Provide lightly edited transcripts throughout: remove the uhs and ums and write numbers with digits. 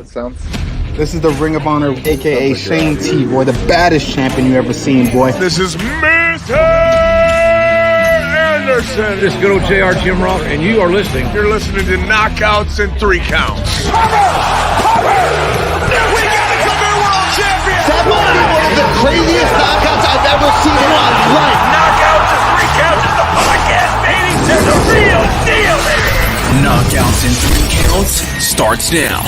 That sounds. This is the Ring of Honor, a.k.a. Shane T, boy, the baddest champion you ever seen, boy. This is Mr. Anderson. This is good old JR Jim Rock, and you are listening. You're listening to Knockouts and 3 Counts. Cover! We got a new world champion! That might be one of the craziest knockouts I've ever seen in my life. Knockouts and 3 Counts is the podcast, baby! It's the real deal, baby! Knockouts and 3 Counts starts now.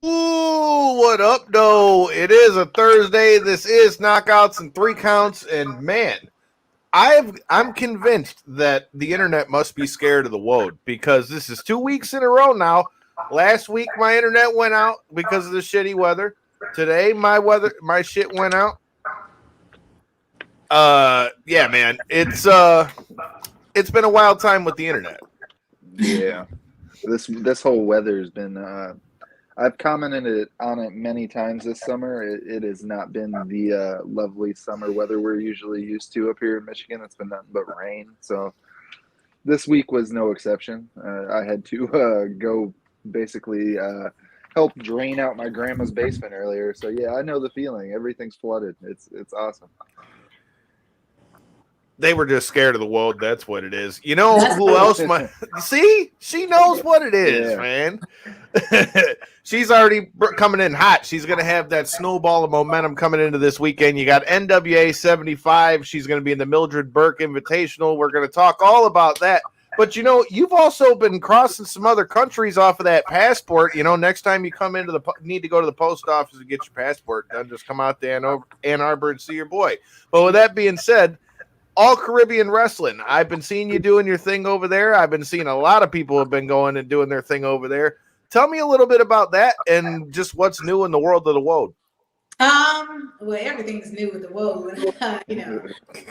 Ooh, what up, though? It is a Thursday. This is Knockouts and 3 Counts, and man, I'm convinced that the internet must be scared of the WOAD because this is 2 weeks in a row now. Last week my internet went out because of the shitty weather. Today my shit went out. Yeah, man, it's been a wild time with the internet. Yeah, this whole weather has been. I've commented on it many times this summer. It has not been the lovely summer weather we're usually used to up here in Michigan. It's been nothing but rain. So this week was no exception. I had to go basically help drain out my grandma's basement earlier. So yeah, I know the feeling. Everything's flooded. It's awesome. They were just scared of the WOAD. That's what it is. You know who else? See, she knows what it is, man. She's already coming in hot. She's going to have that snowball of momentum coming into this weekend. You got NWA 75. She's going to be in the Mildred Burke Invitational. We're going to talk all about that. But, you know, you've also been crossing some other countries off of that passport. You know, next time you come into need to go to the post office and get your passport done, just come out to Ann Arbor and see your boy. But with that being said, All Caribbean Wrestling. I've been seeing you doing your thing over there. I've been seeing a lot of people have been going and doing their thing over there. Tell me a little bit about that and just what's new in the world of the WOAD. Well, everything's new with the WOAD. You know,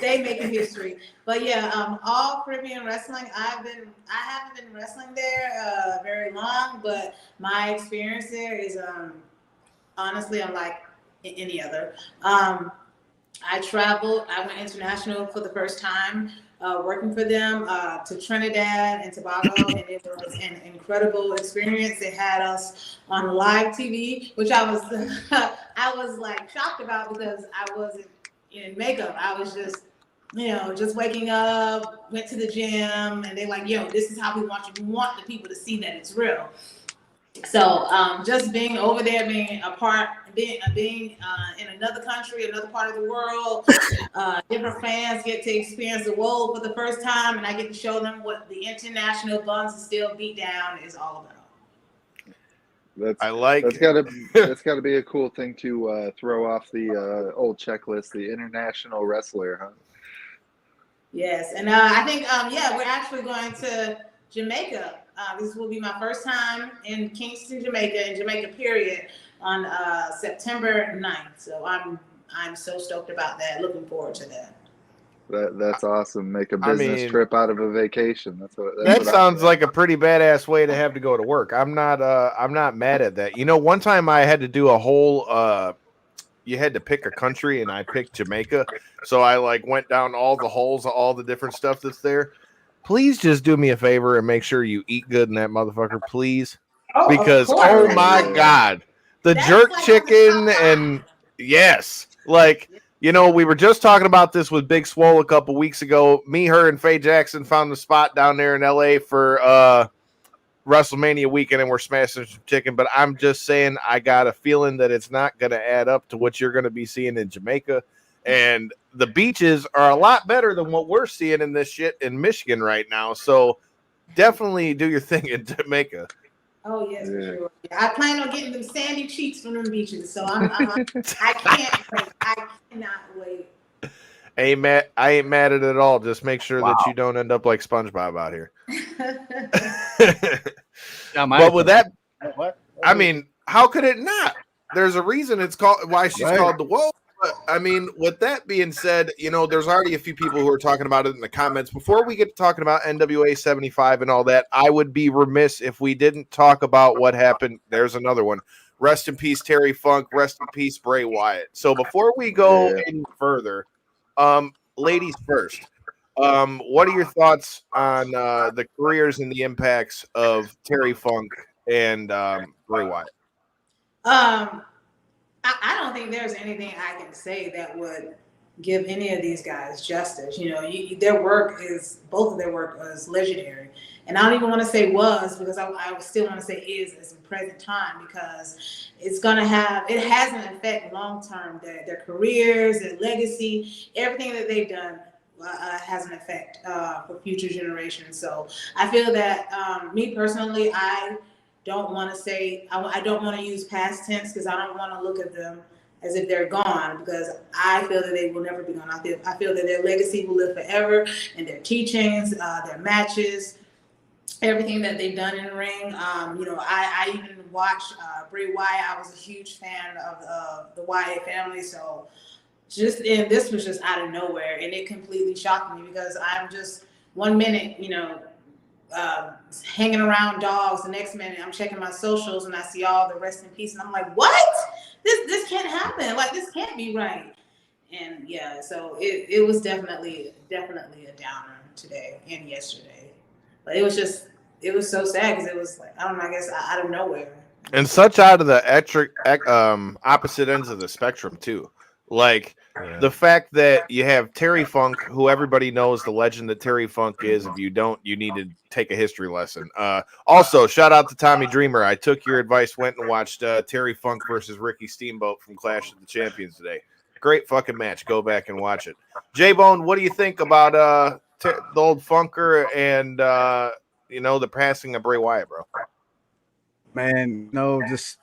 they making history. But yeah, All Caribbean Wrestling. I haven't been wrestling there very long, but my experience there is honestly unlike any other. I traveled. I went international for the first time, working for them to Trinidad and Tobago, and it was an incredible experience. They had us on live TV, which I was like shocked about because I wasn't in makeup. I was just, just waking up, went to the gym, and they like, yo, this is how we want you. We want the people to see that it's real. So just being over there, being in another country, another part of the world, different fans get to experience the WOAD for the first time, and I get to show them what the international Guns and Steel Beatdown is all about. That's gotta be a cool thing to throw off the old checklist, the international wrestler, huh? Yes, and I think we're actually going to Jamaica. This will be my first time in Kingston, Jamaica, period, on September 9th. So I'm so stoked about that. Looking forward to that. That's awesome. Make a business trip out of a vacation. That sounds like a pretty badass way to have to go to work. I'm not mad at that. You know, one time I had to do a whole you had to pick a country, and I picked Jamaica. So I went down all the holes, all the different stuff that's there. Please just do me a favor and make sure you eat good in that motherfucker, please. Because, oh my God, the jerk chicken and yes, we were just talking about this with Big Swole a couple weeks ago. Me, her, and Faye Jackson found the spot down there in LA for WrestleMania weekend, and we're smashing some chicken. But I'm just saying, I got a feeling that it's not going to add up to what you're going to be seeing in Jamaica. And the beaches are a lot better than what we're seeing in this shit in Michigan right now. So definitely do your thing in Jamaica. Oh, yes, for sure. I plan on getting them sandy cheeks from them beaches. So I can't wait. I cannot wait. I ain't mad at it at all. Just make sure that you don't end up like SpongeBob out here. But with that, I mean, how could it not? There's a reason it's called why she's called the WOAD. But, I mean, with that being said, there's already a few people who are talking about it in the comments. Before we get to talking about NWA 75 and all that, I would be remiss if we didn't talk about what happened. There's another one. Rest in peace, Terry Funk. Rest in peace, Bray Wyatt. So before we go any further, ladies first. What are your thoughts on the careers and the impacts of Terry Funk and Bray Wyatt? I don't think there's anything I can say that would give any of these guys justice. You know, their work is, both of their work is legendary. And I don't even want to say was, because I would still want to say is in present time, because it has an effect long term. Their careers, their legacy, everything that they've done has an effect for future generations. So I feel that me personally, I don't want to say, I don't want to use past tense, because I don't want to look at them as if they're gone, because I feel that they will never be gone. I feel that their legacy will live forever, and their teachings, their matches, everything that they've done in the ring. You know, I even watched Bray Wyatt. I was a huge fan of the Wyatt family. So this was just out of nowhere, and it completely shocked me, because I'm just 1 minute, you know, hanging around dogs. The next minute I'm checking my socials and I see all the rest in peace, and I'm like, what? This can't happen. Like, this can't be right. And yeah, so it was definitely a downer today and yesterday. But it was so sad, because it was like, I don't know, I guess out of nowhere. And such out of the opposite ends of the spectrum too. Like the fact that you have Terry Funk, who everybody knows the legend that Terry Funk is. If you don't, you need to take a history lesson. Also, shout out to Tommy Dreamer. I took your advice, went and watched Terry Funk versus Ricky Steamboat from Clash of the Champions today. Great fucking match. Go back and watch it. J-Bone, what do you think about the old Funker and you know, the passing of Bray Wyatt, bro? Man, no, just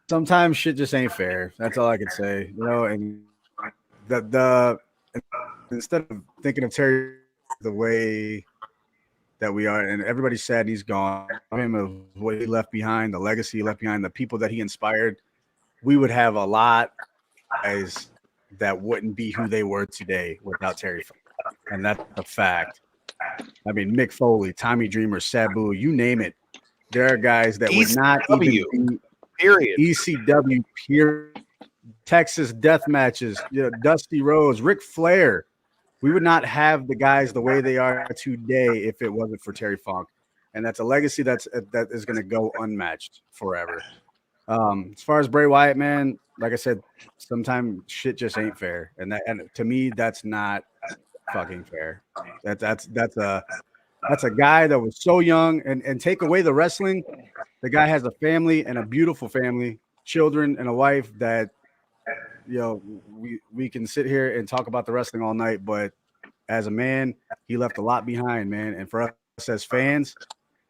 sometimes shit just ain't fair. That's all I can say. You know, and the instead of thinking of Terry the way that we are, and everybody's sad he's gone, of what he left behind, the legacy he left behind, the people that he inspired, we would have a lot of guys that wouldn't be who they were today without Terry Funk. And that's a fact. I mean, Mick Foley, Tommy Dreamer, Sabu, you name it. There are guys that would not even be period. ECW, period. Texas death matches, you know, Dusty Rhodes, Ric Flair. We would not have the guys the way they are today if it wasn't for Terry Funk. And that's a legacy that is going to go unmatched forever. As far as Bray Wyatt, man, like I said, sometimes shit just ain't fair. And to me, that's not fucking fair. That's a guy that was so young, and take away the wrestling, the guy has a family and a beautiful family, children and a wife that, you know, we can sit here and talk about the wrestling all night, but as a man, he left a lot behind, man. And for us as fans,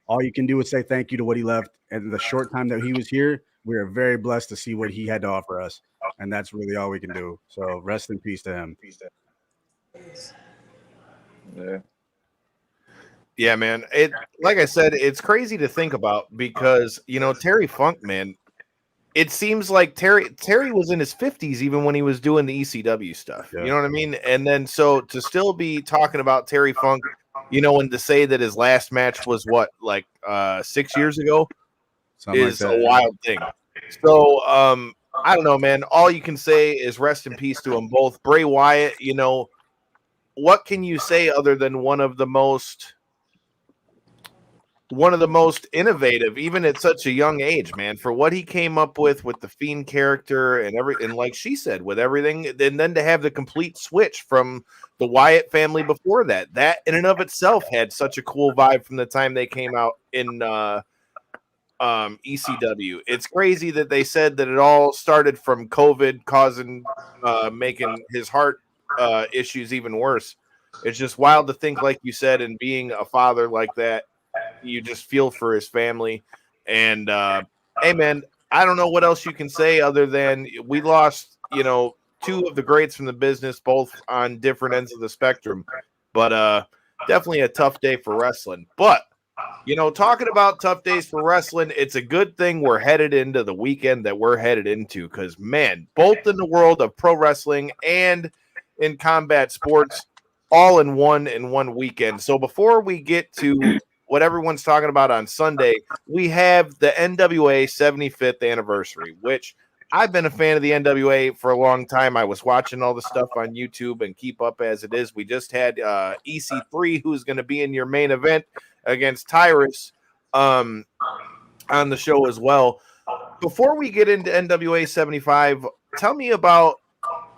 all you can do is say thank you to what he left. And the short time that he was here, we are very blessed to see what he had to offer us. And that's really all we can do. So rest in peace to him. Yeah. Yeah, man. It, like I said, it's crazy to think about, because, you know, Terry Funk, man, it seems like Terry was in his 50s even when he was doing the ECW stuff. Yeah. You know what I mean? And then so to still be talking about Terry Funk, you know, and to say that his last match was what, like 6 years ago, something is like a wild thing. So I don't know, man. All you can say is rest in peace to them both. Bray Wyatt, you know, what can you say other than one of the most innovative, even at such a young age, man, for what he came up with the Fiend character and like she said, with everything, and then to have the complete switch from the Wyatt family before that in and of itself had such a cool vibe from the time they came out in ECW. It's crazy that they said that it all started from COVID causing making his heart issues even worse. It's just wild to think, like you said, and being a father like that, you just feel for his family. And hey, man, I don't know what else you can say other than we lost, you know, two of the greats from the business, both on different ends of the spectrum. But definitely a tough day for wrestling. But, you know, talking about tough days for wrestling, it's a good thing we're headed into the weekend that we're headed into, because, man, both in the world of pro wrestling and in combat sports, all in one weekend. So before we get to what everyone's talking about on Sunday, we have the NWA 75th anniversary, which I've been a fan of the NWA for a long time. I was watching all the stuff on YouTube and keep up as it is. We just had EC3, who's going to be in your main event against Tyrus on the show as well. Before we get into NWA 75, tell me about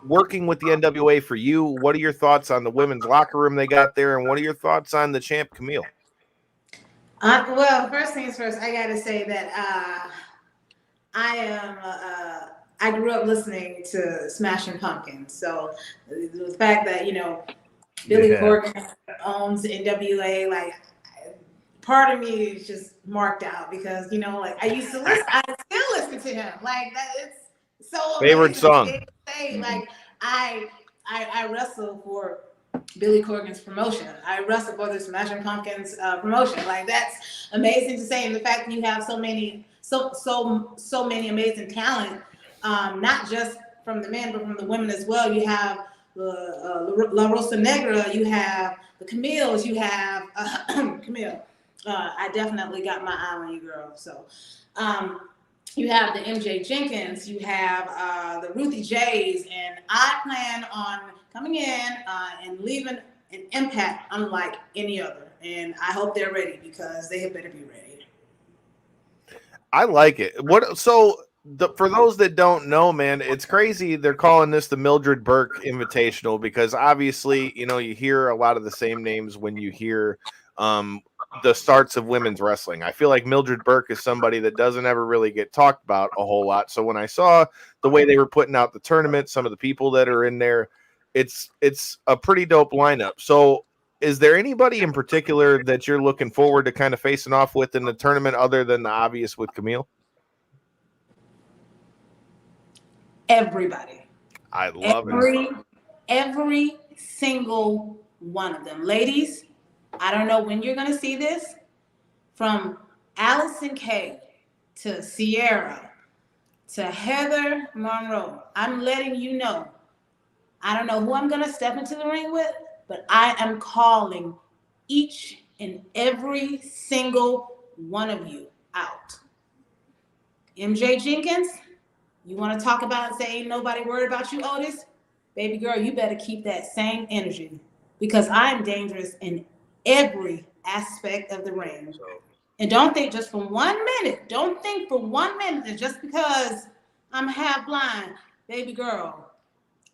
working with the NWA for you. What are your thoughts on the women's locker room they got there, and what are your thoughts on the champ Camille? Well, first things first, I got to say that I grew up listening to Smashing Pumpkins. So the fact that, Billy Corgan owns NWA, like, part of me is just marked out because, I used to listen, I still listen to him. Like, that, it's so favorite song. Like, I wrestle for Billy Corgan's promotion. I wrestle for the Smashing Pumpkins promotion. Like, that's amazing to say. And the fact that you have so many amazing talent, not just from the men, but from the women as well. You have La Rosa Negra, you have the Camille's, you have Camille. I definitely got my eye on you, girl. So you have the MJ Jenkins, you have the Ruthie J's, and I plan on coming in and leaving an impact unlike any other. And I hope they're ready because they had better be ready. I like it. For those that don't know, man, it's crazy. They're calling this the Mildred Burke Invitational because obviously, you hear a lot of the same names when you hear the starts of women's wrestling. I feel like Mildred Burke is somebody that doesn't ever really get talked about a whole lot. So when I saw the way they were putting out the tournament, some of the people that are in there, it's a pretty dope lineup. So is there anybody in particular that you're looking forward to kind of facing off with in the tournament other than the obvious with Camille? Everybody. I love it. Every single one of them. Ladies, I don't know when you're going to see this. From Allison Kay to Sierra to Heather Monroe, I'm letting you know. I don't know who I'm going to step into the ring with, but I am calling each and every single one of you out. MJ Jenkins, you want to talk about and say ain't nobody worried about you, Otis? Baby girl, you better keep that same energy because I'm dangerous in every aspect of the ring. And don't think just for 1 minute, don't think for 1 minute that just because I'm half blind, baby girl,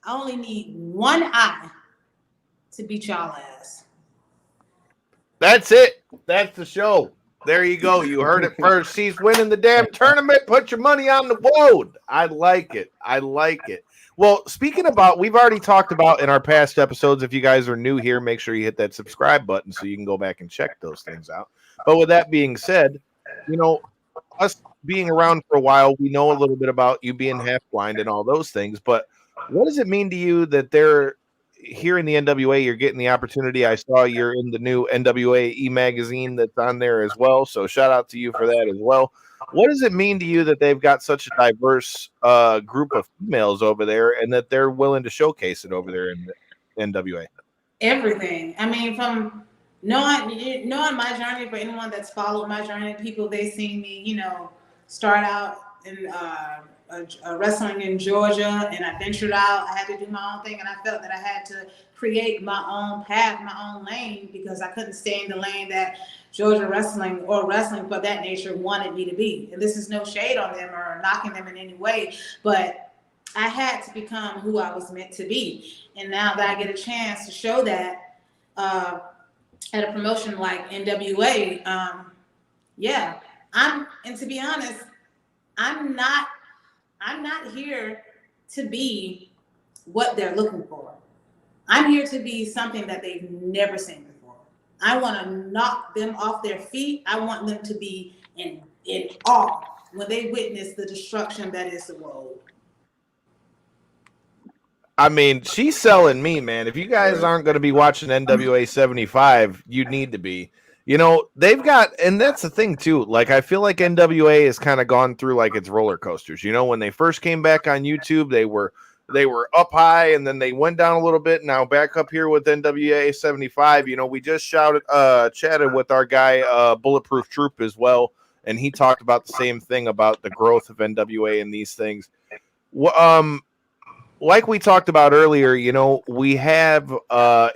I only need one eye to beat y'all ass. That's it. That's the show. There you go. You heard it first. She's winning the damn tournament. Put your money on the WOAD. I like it. Well, speaking about, we've already talked about in our past episodes. If you guys are new here, make sure you hit that subscribe button so you can go back and check those things out. But with that being said, us being around for a while, we know a little bit about you being half blind and all those things. But what does it mean to you that they're here in the NWA? You're getting the opportunity. I saw you're in the new NWA e-magazine that's on there as well. So shout out to you for that as well. What does it mean to you that they've got such a diverse group of females over there and that they're willing to showcase it over there in the NWA? Everything. I mean, from knowing my journey, for anyone that's followed my journey, people, they've seen me, start out in wrestling in Georgia, and I ventured out. I had to do my own thing, and I felt that I had to create my own path, my own lane, because I couldn't stay in the lane that Georgia wrestling or wrestling for that nature wanted me to be. And this is no shade on them or knocking them in any way, but I had to become who I was meant to be. And now that I get a chance to show that at a promotion like NWA, and to be honest, I'm not here to be what they're looking for. I'm here to be something that they've never seen before. I want to knock them off their feet. I want them to be in awe when they witness the destruction that is the world. I mean, she's selling me, man. If you guys aren't going to be watching NWA 75, you need to be. They've got, and that's the thing too. Like, I feel like NWA has kind of gone through like its roller coasters. When they first came back on YouTube, they were up high and then they went down a little bit. Now back up here with NWA 75. We just chatted with our guy, Bulletproof Troop as well, and he talked about the same thing about the growth of NWA and these things. Like we talked about earlier, we have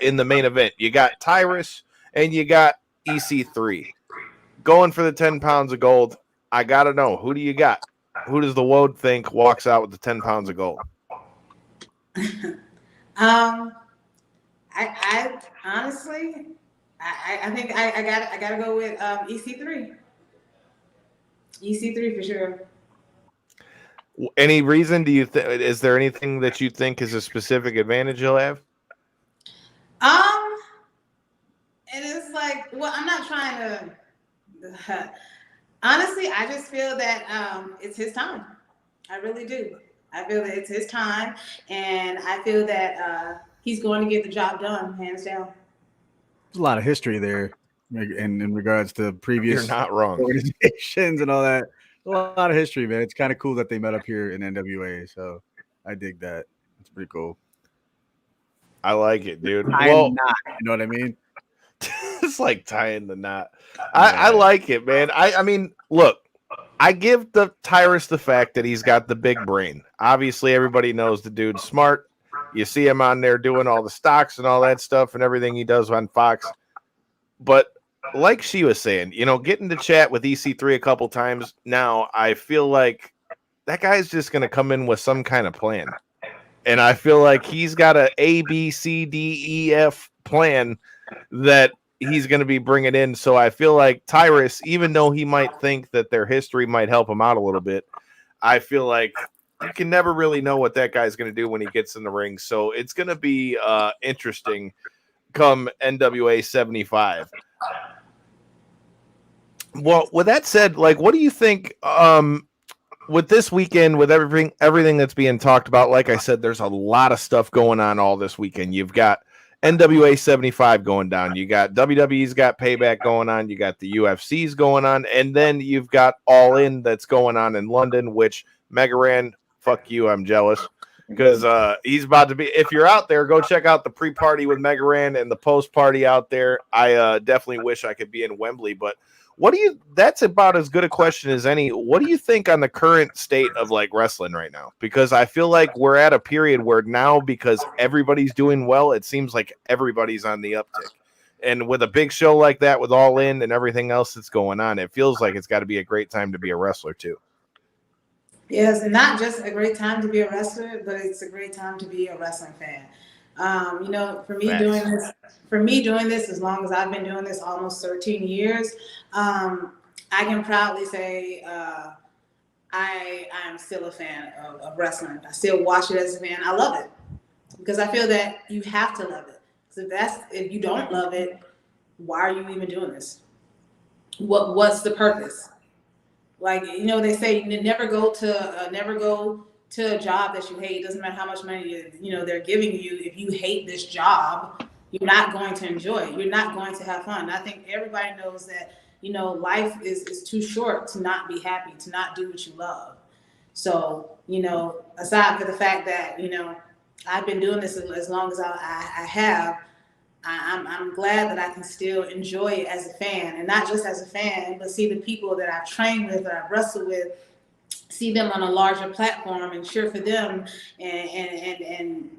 in the main event, you got Tyrus and you got EC3 going for the 10 pounds of gold. I got to know, who do you got? Who does the WOAD think walks out with the 10 pounds of gold? I honestly, I think I got to go with EC3. EC3 for sure. Any reason do you think? Is there anything that you think is a specific advantage he'll have? And it's like, well, I'm not trying to. Honestly, I just feel that it's his time. I really do. I feel that it's his time, and I feel that he's going to get the job done, hands down. There's a lot of history there, in regards to previous You're not wrong. organizations and all that. A lot of history, man. It's kind of cool that they met up here in NWA, so I dig that. It's pretty cool. I like it, dude. You know what I mean? It's like tying the knot. I like it, man. I mean, look, I give the Tyrus the fact that he's got the big brain. Obviously, everybody knows the dude's smart. You see him on there doing all the stocks and all that stuff and everything he does on Fox. But like she was saying, getting to chat with EC3 a couple times now, I feel like that guy's just going to come in with some kind of plan. And I feel like he's got a A, B, C, D, E, F plan that he's going to be bringing in. So I feel like Tyrus, even though he might think that their history might help him out a little bit, I feel like you can never really know what that guy's going to do when he gets in the ring. So it's going to be interesting come NWA 75. Well, with that said, what do you think with this weekend, with everything that's being talked about? Like I said, there's a lot of stuff going on all this weekend. You've got NWA 75 going down. You got WWE's got Payback going on. You got the UFC's going on. And then you've got All In that's going on in London, which Megaran, fuck you, I'm jealous. Because he's about to be. If you're out there, go check out the pre-party with Megaran and the post-party out there. I definitely wish I could be in Wembley, but that's about as good a question as any. What do you think on the current state of wrestling right now? Because I feel like we're at a period where now, because everybody's doing well, it seems like everybody's on the uptick. And with a big show like that, with All In and everything else that's going on, it feels like it's got to be a great time to be a wrestler too. Yes, and not just a great time to be a wrestler, but it's a great time to be a wrestling fan. For me doing this, as long as I've been doing this, almost 13 years, I can proudly say I am still a fan of wrestling. I still watch it as a fan. I love it because I feel that you have to love it. So if you don't love it, why are you even doing this? What's the purpose? They say never go to a job that you hate. It doesn't matter how much money they're giving you. If you hate this job, you're not going to enjoy it. You're not going to have fun. I think everybody knows that life is too short to not be happy, to not do what you love. So aside from the fact that I've been doing this as long as I have, I'm glad that I can still enjoy it as a fan, and not just as a fan, but see the people that I've trained with, that I've wrestled with, see them on a larger platform and cheer for them, and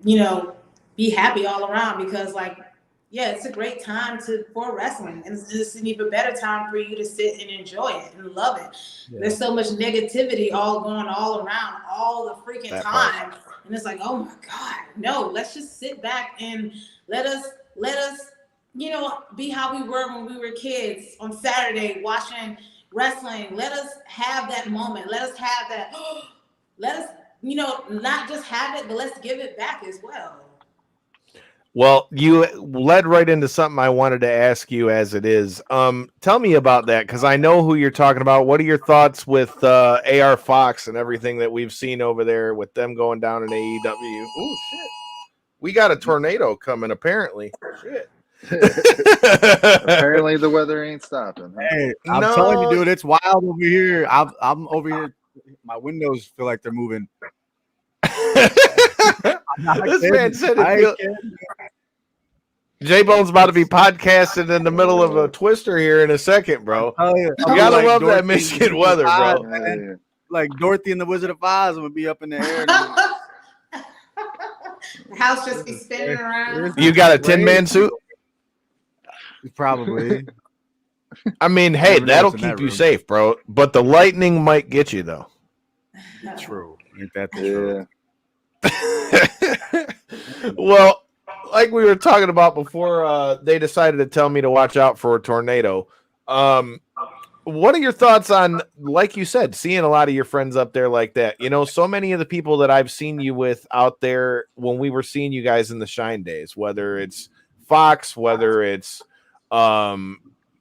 be happy all around, because it's a great time for wrestling, and it's an even better time for you to sit and enjoy it and love it. Yeah. There's so much negativity going all around all the freaking time, and it's like, oh my God, no, let's just sit back and let us be how we were when we were kids on Saturday watching wrestling. Let us have that moment. Let us have that. Let us, not just have it, but let's give it back as well. Well, you led right into something I wanted to ask you as it is. Tell me about that, because I know who you're talking about. What are your thoughts with AR Fox and everything that we've seen over there with them going down in AEW? Oh, shit. We got a tornado coming, apparently. Shit. Apparently the weather ain't stopping. Huh? Hey, I'm telling you, dude, it's wild over here. I'm over here. My windows feel like they're moving. This man said it. J-Bone's about to be podcasting in the middle of a twister here in a second, bro. You gotta love that Michigan weather, bro. like Dorothy and the Wizard of Oz. I'm gonna be up in the air. The house just be spinning around. You got a Tin Man suit? Probably. I mean, hey, Never that'll noticed in keep that you room. safe, bro. But the lightning might get you, though. True. Ain't that the truth? Well, like we were talking about before, they decided to tell me to watch out for a tornado. What are your thoughts on, like you said, seeing a lot of your friends up there like that? You know, so many of the people that I've seen you with out there when we were seeing you guys in the Shine days, whether it's Fox, whether it's and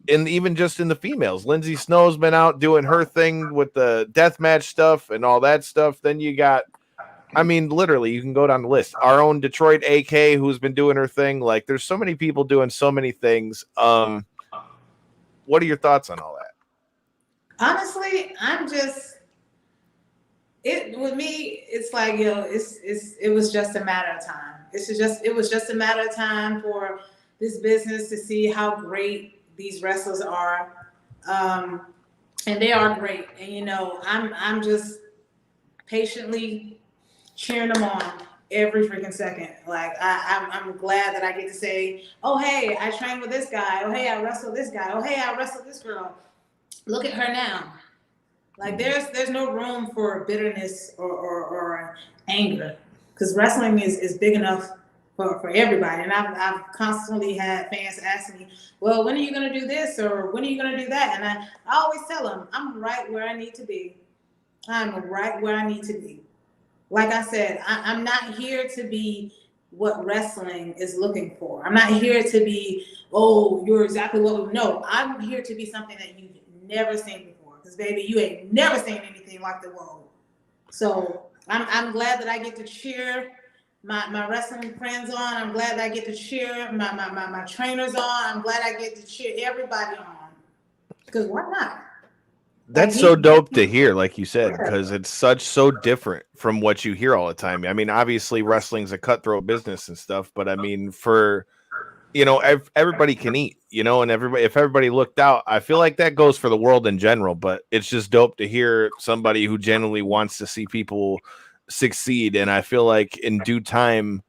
even just in the females. Lindsay Snow's been out doing her thing with the deathmatch stuff and all that stuff. Then you got, I mean, literally, you can go down the list. Our own Detroit AK, who's been doing her thing. Like, there's so many people doing so many things. What are your thoughts on all that? Honestly, with me, it's like, it was just a matter of time. It was just a matter of time for this business to see how great these wrestlers are. And they are great. And, I'm just patiently cheering them on every freaking second. Like, I'm glad that I get to say, oh, hey, I trained with this guy. Oh, hey, I wrestled this guy. Oh, hey, I wrestled this girl. Look at her now. Like, there's no room for bitterness or anger, because wrestling is big enough for everybody. And I've constantly had fans ask me, well, when are you going to do this, or when are you going to do that? And I always tell them, I'm right where I need to be. I'm right where I need to be. Like I said, I'm not here to be what wrestling is looking for. I'm not here to be, oh, you're exactly what we know. I'm here to be something that you've never seen before. Because, baby, you ain't never seen anything like the WOAD. So I'm glad that I get to cheer my wrestling friends on. I'm glad that I get to cheer my trainers on. I'm glad I get to cheer everybody on. Because why not? That's so dope to hear, like you said, because it's so different from what you hear all the time. I mean, obviously, wrestling's a cutthroat business and stuff, but I mean, everybody can eat, and if everybody looked out, I feel like that goes for the world in general. But it's just dope to hear somebody who genuinely wants to see people succeed, and I feel like in due time,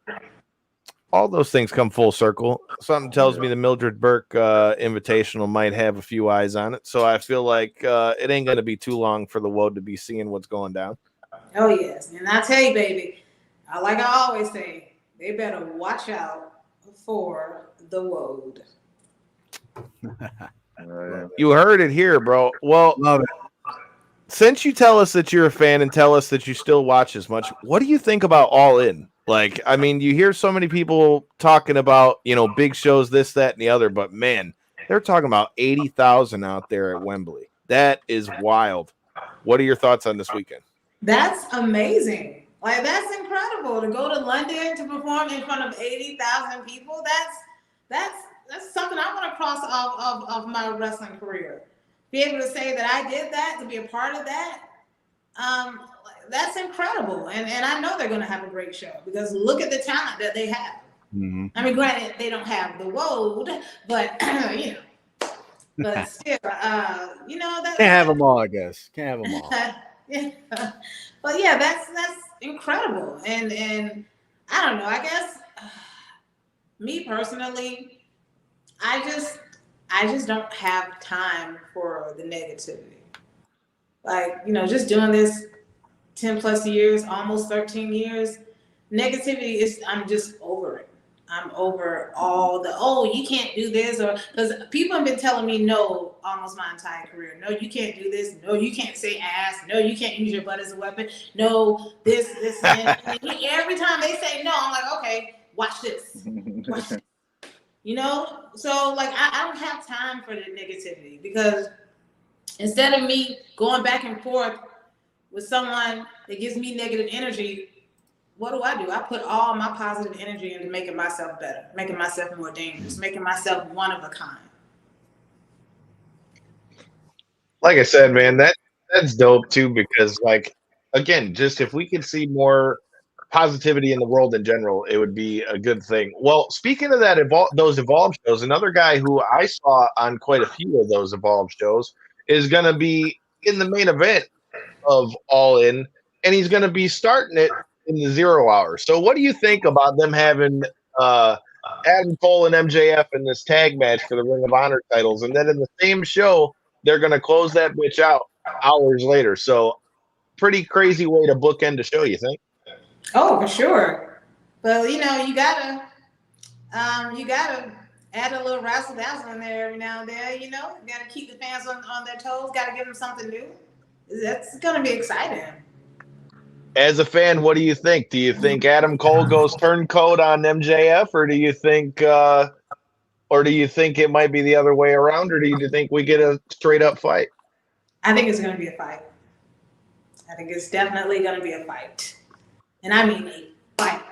all those things come full circle. Something tells me the Mildred Burke Invitational might have a few eyes on it. So I feel like it ain't going to be too long for the WOAD to be seeing what's going down. Oh, yes. And I tell you, baby, like I always say, they better watch out for the WOAD. You heard it here, bro. Well, Love it. Since you tell us that you're a fan and tell us that you still watch as much, what do you think about All In? Like, I mean, you hear so many people talking about, big shows, this, that, and the other, but man, they're talking about 80,000 out there at Wembley. That is wild. What are your thoughts on this weekend? That's amazing. Like, that's incredible to go to London to perform in front of 80,000 people. That's something I want to cross off of my wrestling career. Be able to say that I did that, to be a part of that. That's incredible. And I know they're going to have a great show, because look at the talent that they have. Mm-hmm. I mean, granted, they don't have the WOAD, but, but still, that can't have them all, I guess. Can't have them all. Yeah. But yeah, that's incredible. And I don't know, I guess me personally, I just don't have time for the negativity. Like, just doing this 10 plus years, almost 13 years, negativity I'm just over it. I'm over all the, you can't do this, or because people have been telling me no almost my entire career. No, you can't do this. No, you can't say ass. No, you can't use your butt as a weapon. No, this, and every time they say no, I'm like, okay, watch this. Watch this. So like I don't have time for the negativity, because instead of me going back and forth with someone that gives me negative energy, what do? I put all my positive energy into making myself better, making myself more dangerous, making myself one of a kind. Like I said, man, that's dope too, because like, again, just if we could see more positivity in the world in general, it would be a good thing. Well, speaking of that, those Evolve shows, another guy who I saw on quite a few of those Evolve shows is going to be in the main event of All In, and he's going to be starting it in the 0 hour. So what do you think about them having Adam Cole and MJF in this tag match for the Ring of Honor titles, and then in the same show they're going to close that bitch out hours later? So pretty crazy way to bookend the show, you think? Oh, for sure. But you gotta add a little razzle dazzle in there every now and then. You gotta keep the fans on their toes. Gotta give them something new. That's gonna be exciting. As a fan, what do you think? Do you think Adam Cole goes turncoat on MJF, or do you think it might be the other way around, or do you think we get a straight up fight? I think it's gonna be a fight. I think it's definitely gonna be a fight, and I mean a fight.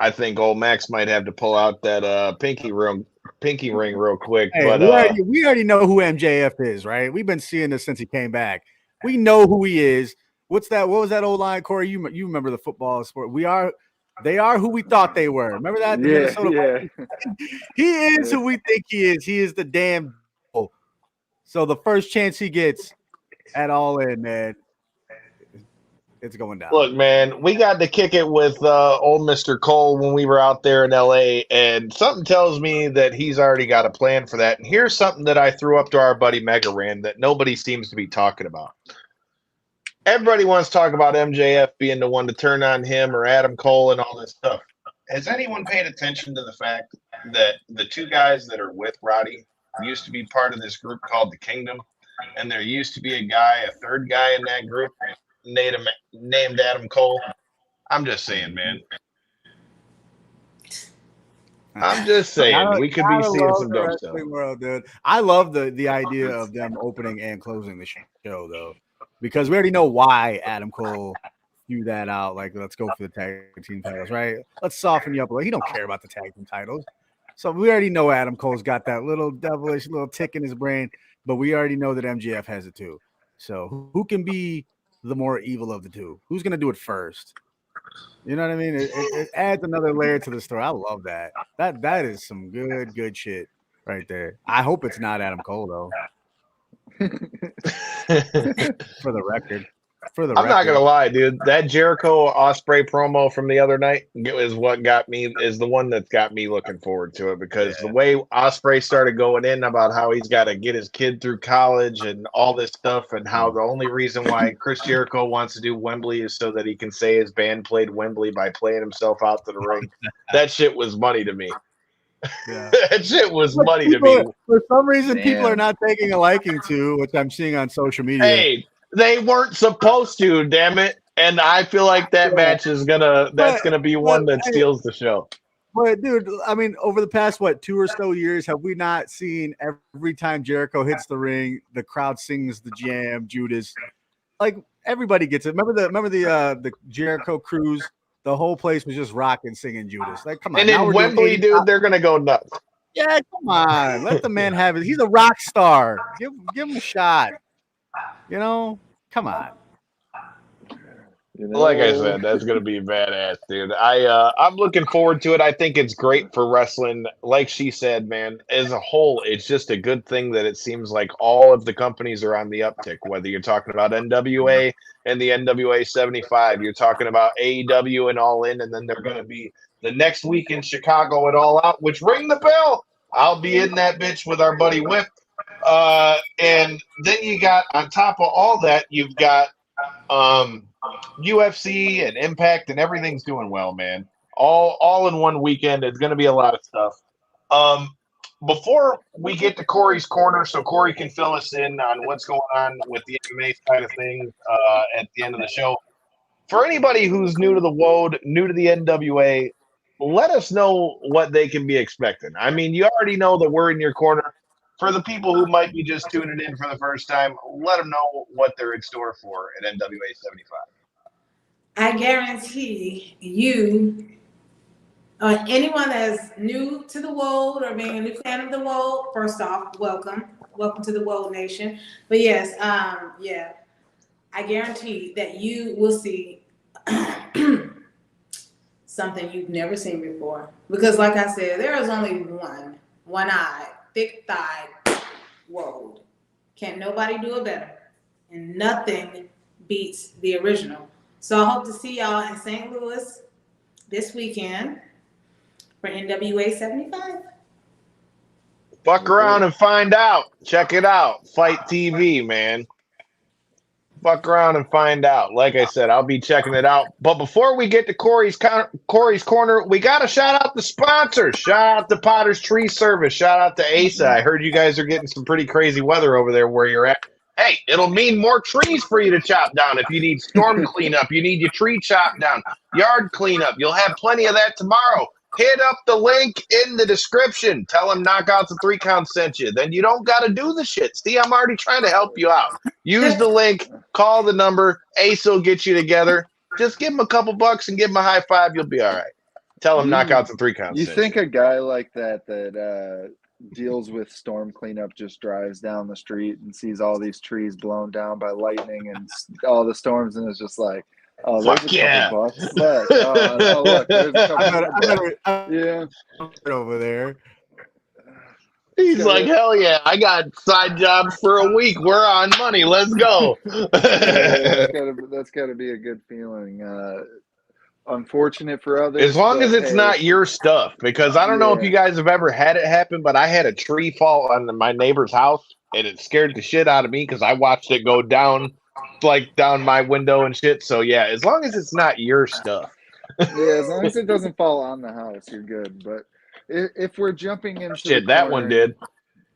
I think old Max might have to pull out that pinky ring real quick. Hey, but we already know who MJF is, right? We've been seeing this since he came back. We know who he is. What was that old line, Corey? You remember the football sport? They are who we thought they were. Remember that? Yeah. He is who we think he is. He is the damn. So the first chance he gets at All In, man, it's going down. Look, man, we got to kick it with old Mr. Cole when we were out there in LA, and something tells me that he's already got a plan for that. And here's something that I threw up to our buddy Mega Ran that nobody seems to be talking about. Everybody wants to talk about MJF being the one to turn on him or Adam Cole and all this stuff. Has anyone paid attention to the fact that the two guys that are with Roddy used to be part of this group called the Kingdom, and there used to be a third guy in that group named Adam Cole? I'm just saying, man. I'm just saying we could be seeing some dope stuff. World, dude. I love the idea of them opening and closing the show, though, because we already know why Adam Cole threw that out. Like, let's go for the tag team titles, right? Let's soften you up. Like, he don't care about the tag team titles. So we already know Adam Cole's got that little devilish little tick in his brain, but we already know that MJF has it too. So who can be the more evil of the two? Who's going to do it first? You know what I mean? It adds another layer to the story. I love that. That is some good shit right there. I hope it's not Adam Cole, though. For the record. I'm not gonna lie, dude. That Jericho Ospreay promo from the other night is the one that's got me looking forward to it, because the way Ospreay started going in about how he's got to get his kid through college and all this stuff, and how the only reason why Chris Jericho wants to do Wembley is so that he can say his band played Wembley by playing himself out to the ring. That shit was money to me. Yeah. That shit was money to me. For some reason, people are not taking a liking to, which I'm seeing on social media. Hey, they weren't supposed to, damn it. And I feel like that match is gonna be one that steals the show. But dude, I mean, over the past 2 or so years, have we not seen every time Jericho hits the ring, the crowd sings the jam, Judas? Like, everybody gets it. Remember the Jericho cruise? The whole place was just rocking, singing Judas. Like, come on. And in Wembley, dude, they're gonna go nuts. Yeah, come on. Let the man have it. He's a rock star. Give him a shot. You know, come on. Like I said, that's gonna be badass, dude. I'm looking forward to it. I think it's great for wrestling. Like she said, man, as a whole, it's just a good thing that it seems like all of the companies are on the uptick. Whether you're talking about NWA and the NWA 75, you're talking about AEW and All In, and then they're gonna be the next week in Chicago at All Out. Which, ring the bell. I'll be in that bitch with our buddy Whip. And then you got, on top of all that, you've got UFC and Impact, and everything's doing well, man. All in one weekend. It's going to be a lot of stuff. Before we get to Corey's corner, so Corey can fill us in on what's going on with the MMA side of things at the end of the show. For anybody who's new to the WOAD, new to the NWA, let us know what they can be expecting. I mean, you already know that we're in your corner. For the people who might be just tuning in for the first time, let them know what they're in store for at NWA 75. I guarantee you, anyone that's new to the WOAD or being a new fan of the WOAD, first off, welcome to the WOAD Nation. But yes, I guarantee that you will see something you've never seen before. Because like I said, there is only one-eyed, thick-thighed WOAD. Can't nobody do it better. and nothing beats the original. So I hope to see y'all in St. Louis this weekend for NWA 75. Fuck around and find out. Check it out. Fight TV, man. Fuck around and find out. Like I said, I'll be checking it out. But before we get to Corey's Corner, we got to shout out the sponsors. Shout out to Potter's Tree Service. Shout out to Asa. I heard you guys are getting some pretty crazy weather over there where you're at. Hey, it'll mean more trees for you to chop down. If you need storm cleanup, you need your tree chopped down, yard cleanup. You'll have plenty of that tomorrow. Hit up the link in the description. Tell them Knockouts and 3 Counts sent you. Then you don't got to do the shit. See, I'm already trying to help you out. Use the link. Call the number. Ace will get you together. Just give him a couple bucks and give him a high five. You'll be all right. Tell them Knockouts and 3 Counts. You think a guy like that deals with storm cleanup just drives down the street and sees all these trees blown down by lightning and all the storms and is just like, oh, there's fuck a yeah. couple bucks. Look, look, there's a couple yeah, over there. He's like, hell yeah, I got side jobs for a week. We're on money. Let's go. That's gotta be a good feeling. Unfortunate for others. As long as it's not your stuff, because I don't know if you guys have ever had it happen, but I had a tree fall on my neighbor's house, and it scared the shit out of me because I watched it go down, like down my window and shit. So yeah, as long as it's not your stuff. Yeah, as long as it doesn't fall on the house, you're good. But if we're jumping into shit, that one did.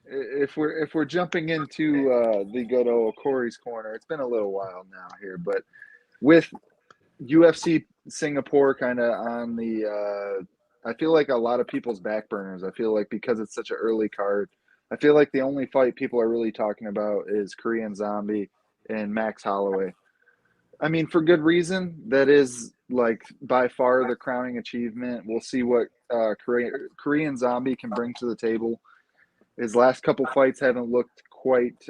If we're jumping into the good old Corey's Corner, it's been a little while now here, but with UFC Singapore kind of on the I feel like a lot of people's back burners. I feel like because it's such an early card, I feel like the only fight people are really talking about is Korean Zombie and Max Holloway. I mean, for good reason. That is like by far the crowning achievement. We'll see what Korean Zombie can bring to the table. His last couple fights haven't looked quite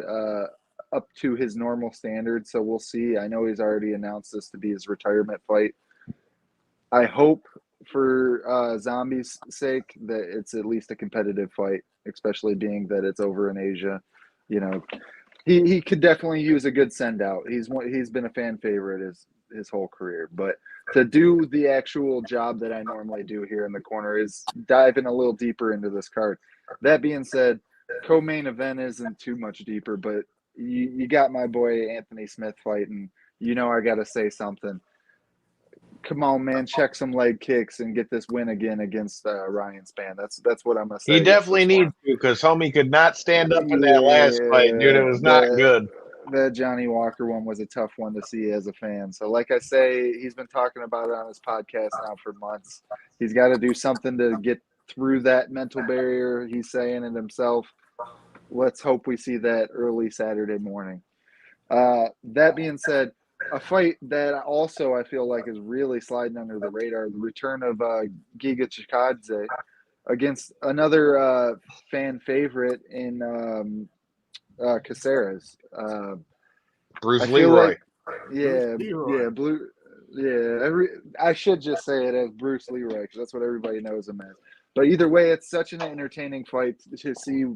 up to his normal standards, so we'll see. I know he's already announced this to be his retirement fight. I hope for Zombie's sake that it's at least a competitive fight, especially being that it's over in Asia. You know, he could definitely use a good send out. He's been a fan favorite his whole career, but to do the actual job that I normally do here in the corner is diving a little deeper into this card. That being said, co-main event isn't too much deeper, but you got my boy Anthony Smith fighting. You know I got to say something. Come on, man, check some leg kicks and get this win again against Ryan Spann. That's what I'm gonna say. He definitely needs to, because homie could not stand up in that last fight, dude. It was not good. That Johnny Walker one was a tough one to see as a fan. So, like I say, he's been talking about it on his podcast now for months. He's got to do something to get through that mental barrier. He's saying it himself. Let's hope we see that early Saturday morning. That being said, a fight that also I feel like is really sliding under the radar, the return of Giga Chikadze against another fan favorite in Caceres. Bruce Leroy. I should just say it as Bruce Leroy because that's what everybody knows him as. But either way, it's such an entertaining fight to see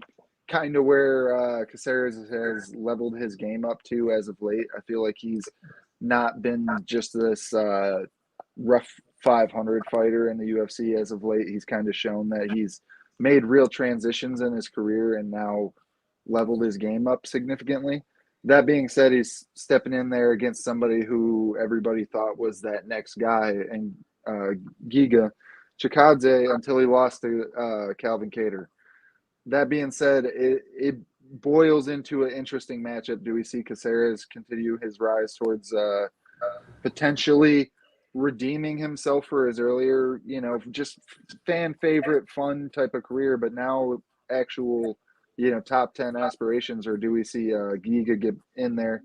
kind of where Caceres has leveled his game up to as of late. I feel like he's not been just this rough 500 fighter in the UFC as of late. He's kind of shown that he's made real transitions in his career and now leveled his game up significantly. That being said, he's stepping in there against somebody who everybody thought was that next guy, and Giga Chikadze until he lost to Calvin Kattar. That being said, it boils into an interesting matchup. Do we see Caceres continue his rise towards potentially redeeming himself for his earlier, just fan favorite, fun type of career, but now actual, top 10 aspirations? Or do we see Giga get in there,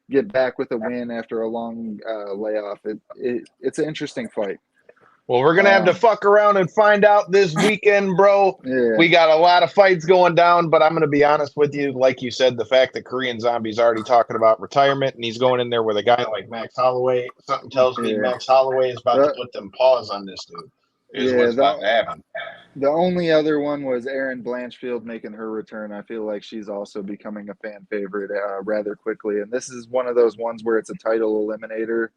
get back with a win after a long layoff? It's an interesting fight. Well, we're going to have to fuck around and find out this weekend, bro. Yeah. We got a lot of fights going down, but I'm going to be honest with you. Like you said, the fact that Korean Zombie's already talking about retirement and he's going in there with a guy like Max Holloway, something tells me Max Holloway is about to put them paws on this dude. is what's about to happen. The only other one was Erin Blanchfield making her return. I feel like she's also becoming a fan favorite rather quickly. And this is one of those ones where it's a title eliminator,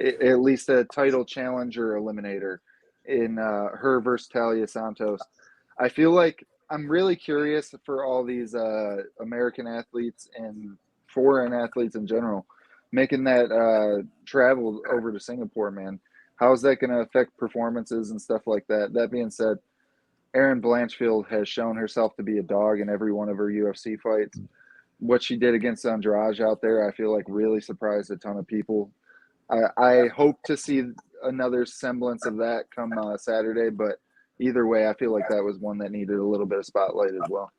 at least a title challenger eliminator in her versus Talia Santos. I feel like I'm really curious for all these American athletes and foreign athletes in general making that travel over to Singapore, man. How is that going to affect performances and stuff like that? That being said, Erin Blanchfield has shown herself to be a dog in every one of her UFC fights. What she did against Andrade out there, I feel like really surprised a ton of people. I hope to see another semblance of that come Saturday, but either way, I feel like that was one that needed a little bit of spotlight as well.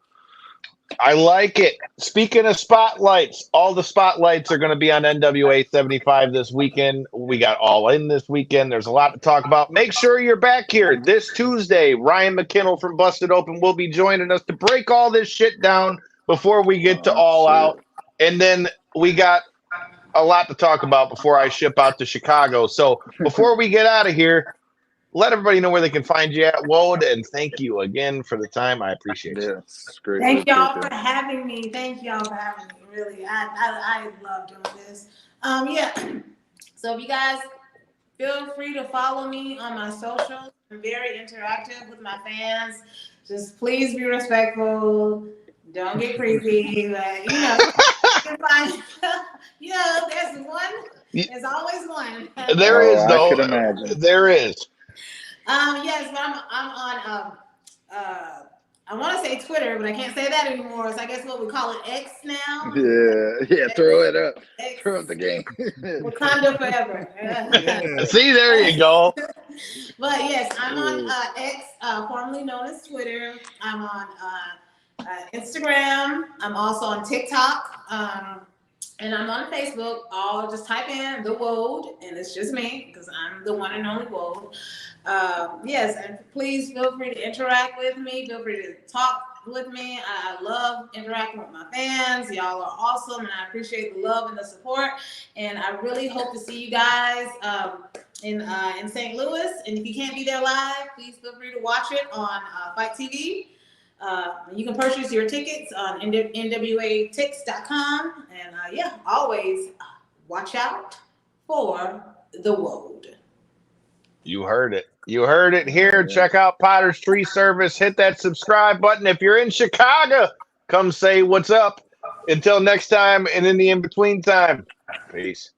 I like it. Speaking of spotlights, all the spotlights are going to be on NWA 75 this weekend. We got All In this weekend. There's a lot to talk about. Make sure you're back here this Tuesday. Ryan McKinnell from Busted Open will be joining us to break all this shit down before we get to All Out. And then we got a lot to talk about before I ship out to Chicago. So before we get out of here, let everybody know where they can find you at, WOAD, and thank you again for the time. I appreciate it. Yeah, it's great. Thank y'all for having me. Thank y'all for having me. Really, I love doing this. Yeah. So if you guys feel free to follow me on my socials. I'm very interactive with my fans. Just please be respectful. Don't get creepy. But, you know, you can find, you know, there's one. There's always one. There is, though. I could imagine. There is. Yes, but I'm on I want to say Twitter, but I can't say that anymore. So I guess what we call it X now. Yeah, throw it up. X. Throw up the game. Wakanda forever. See, there you go. But yes, I'm on X, formerly known as Twitter. I'm on Instagram. I'm also on TikTok. And I'm on Facebook. I'll just type in the WOAD, and it's just me because I'm the one and only WOAD. Yes, and please feel free to interact with me. Feel free to talk with me. I love interacting with my fans. Y'all are awesome, and I appreciate the love and the support. And I really hope to see you guys in St. Louis. And if you can't be there live, please feel free to watch it on Fight TV. You can purchase your tickets on NWAtix.com. And yeah, always watch out for the WOAD. You heard it. You heard it here. Check out Potter's Tree Service. Hit that subscribe button. If you're in Chicago, come say what's up. Until next time and in the in-between time, peace.